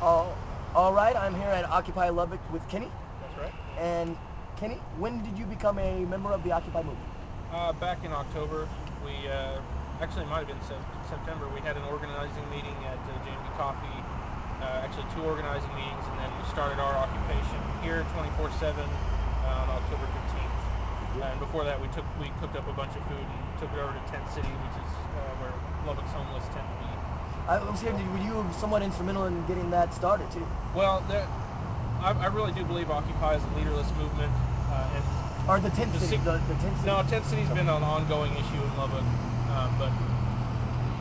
All right, I'm here at Occupy Lubbock with Kenny. That's right. And Kenny, when did you become a member of the Occupy movement? Back in October, we actually it might have been September. We had an organizing meeting at J&B Coffee. Actually, two organizing meetings, and then we started our occupation here 24/7 on October 15th. And before that, we cooked up a bunch of food and took it over to Tent City, which is where Lubbock's homeless tend to be. I was here. Were you somewhat instrumental in getting that started too? Well, I really do believe Occupy is a leaderless movement. Or the Tent City? The Tent City? No, Tent City's been an ongoing issue in Lubbock, but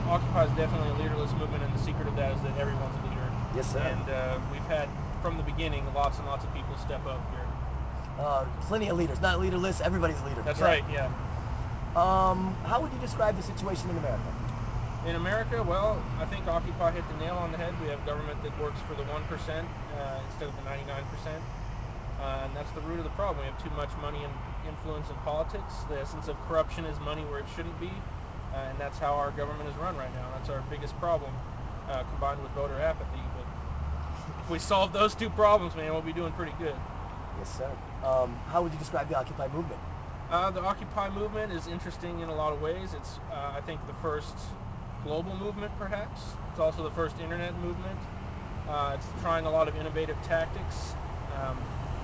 Occupy is definitely a leaderless movement, and the secret of that is that everyone's a leader. Yes, sir. And we've had, from the beginning, lots and lots of people step up here. Plenty of leaders. Not leaderless, everybody's a leader. That's right, yeah. How would you describe the situation in America? In America, well, I think Occupy hit the nail on the head. We have government that works for the 1% instead of the 99%. And that's the root of the problem. We have too much money and influence in politics. The essence of corruption is money where it shouldn't be. And that's how our government is run right now. That's our biggest problem, combined with voter apathy. But if we solve those two problems, man, we'll be doing pretty good. Yes, sir. How would you describe the Occupy movement? The Occupy movement is interesting in a lot of ways. It's, I think, the first global movement, perhaps. It's also the first internet movement. It's trying a lot of innovative tactics,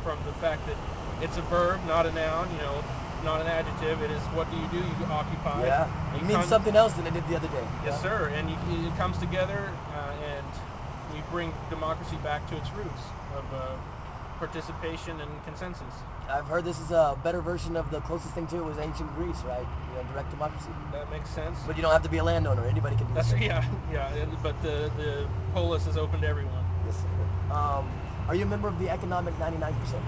from the fact that it's a verb, not a noun, not an adjective. It is, what do? You occupy. Yeah, it means something else than it did the other day. Yes, sir. And it comes together, and we bring democracy back to its roots of participation and consensus. I've heard this is a better version of the closest thing to it was ancient Greece, right? Direct democracy. That makes sense. But you don't have to be a landowner. Anybody can do That's that. Yeah. But the polis is open to everyone. Yes, sir. Are you a member of the economic 99%?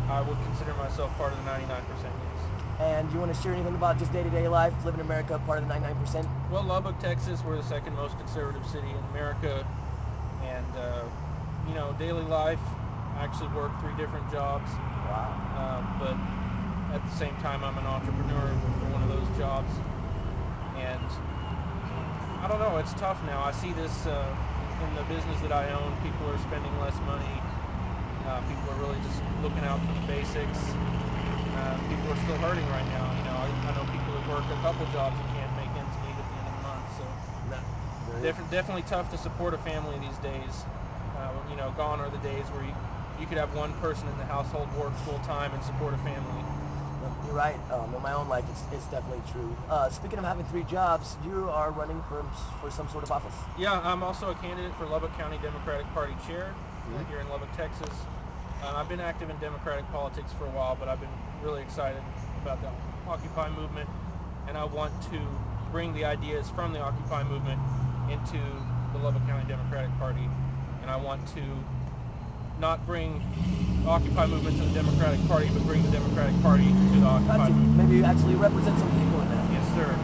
I would consider myself part of the 99%, yes. And do you want to share anything about just day-to-day life, living in America, part of the 99%? Well, Lubbock, Texas, we're the second most conservative city in America. And, daily life, I actually work 3 different jobs. Wow. But at the same time, I'm an entrepreneur for one of those jobs. And I don't know, it's tough now. I see this in the business that I own. People are spending less money. People are really just looking out for the basics. People are still hurting right now. I know people that work a couple jobs and can't make ends meet at the end of the month. So definitely tough to support a family these days. Gone are the days where you could have one person in the household work full time and support a family. You're right. In my own life, it's definitely true. Speaking of having 3 jobs, you are running for some sort of office. Yeah, I'm also a candidate for Lubbock County Democratic Party chair here in Lubbock, Texas. I've been active in Democratic politics for a while, but I've been really excited about the Occupy movement, and I want to bring the ideas from the Occupy movement into the Lubbock County Democratic Party, and I want to not bring the Occupy movement to the Democratic Party, but bring the Democratic Party to the Occupy movement. Maybe you actually represent some people in that. Yes, sir.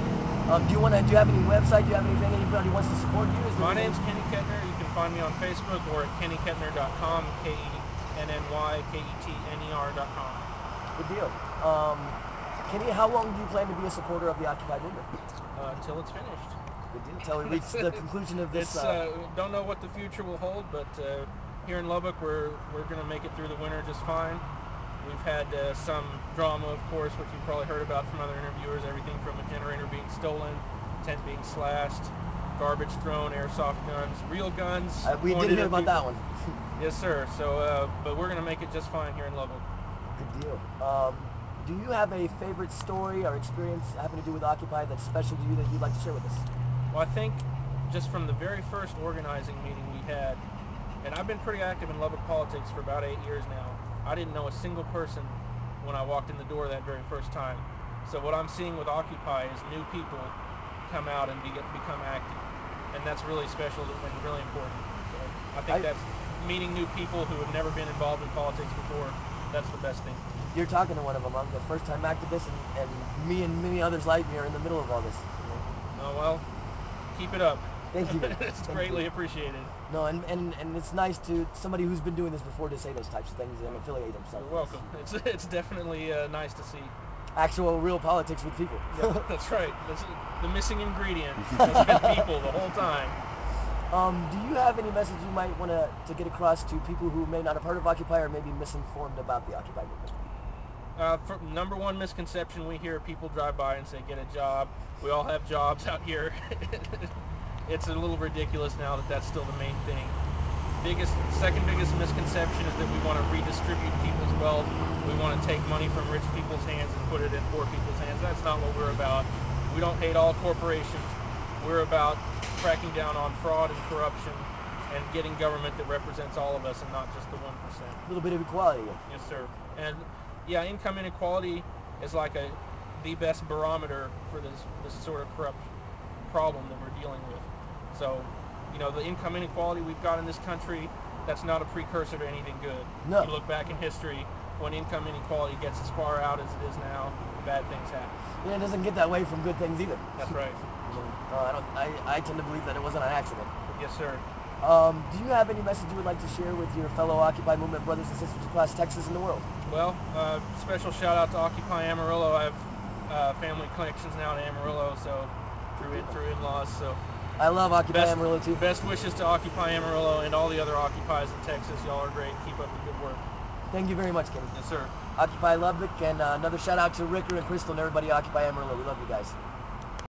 Do you have any website? Do you have anything anybody wants to support you? My name's Kenny Kettner. You can find me on Facebook or at kennykettner.com, KENNYKETNER.com. Good deal. Kenny, how long do you plan to be a supporter of the Occupy movement? Until it's finished. Good deal. Until we reach the conclusion of this. Don't know what the future will hold, but here in Lubbock, we're going to make it through the winter just fine. We've had some drama, of course, which you've probably heard about from other interviewers, everything from a generator being stolen, tent being slashed, garbage thrown, airsoft guns, real guns. We did hear about that one. Yes, sir. So, but we're going to make it just fine here in Lubbock. Good deal. Do you have a favorite story or experience having to do with Occupy that's special to you that you'd like to share with us? Well, I think just from the very first organizing meeting we had, and I've been pretty active in Lubbock politics for about 8 years now. I didn't know a single person when I walked in the door that very first time. So what I'm seeing with Occupy is new people come out and become active. And that's really special and really important. So I think that's meeting new people who have never been involved in politics before. That's the best thing. You're talking to one of them. I'm the first-time activist, and me and many others like me are in the middle of all this. Oh, well, keep it up. Thank you. It's greatly appreciated. No, and it's nice to somebody who's been doing this before to say those types of things and affiliate themselves. You're welcome. It's definitely nice to see. Actual, real politics with people. Yeah, that's right. That's the missing ingredient has been people the whole time. Do you have any message you might want to get across to people who may not have heard of Occupy or may be misinformed about the Occupy movement? Number one misconception we hear, people drive by and say, get a job. We all have jobs out here. It's a little ridiculous now that that's still the main thing. Second biggest misconception is that we want to redistribute people's wealth. We want to take money from rich people's hands and put it in poor people's hands. That's not what we're about. We don't hate all corporations. We're about cracking down on fraud and corruption and getting government that represents all of us and not just the 1%. A little bit of equality. Yes, sir. And yeah, income inequality is like the best barometer for this sort of corrupt problem that we're dealing with. So, the income inequality we've got in this country, that's not a precursor to anything good. No. You look back in history, when income inequality gets as far out as it is now, bad things happen. Yeah, it doesn't get that way from good things either. That's right. I tend to believe that it wasn't an accident. Yes, sir. Do you have any message you would like to share with your fellow Occupy movement brothers and sisters across Texas and the world? Well, special shout out to Occupy Amarillo. I have family connections now to Amarillo, so through in-laws. So I love Occupy Amarillo too. Best wishes to Occupy Amarillo and all the other Occupies in Texas. Y'all are great. Keep up the good work. Thank you very much, Kenny. Yes, sir. Occupy Lubbock, and another shout out to Ricker and Crystal and everybody at Occupy Amarillo. We love you guys.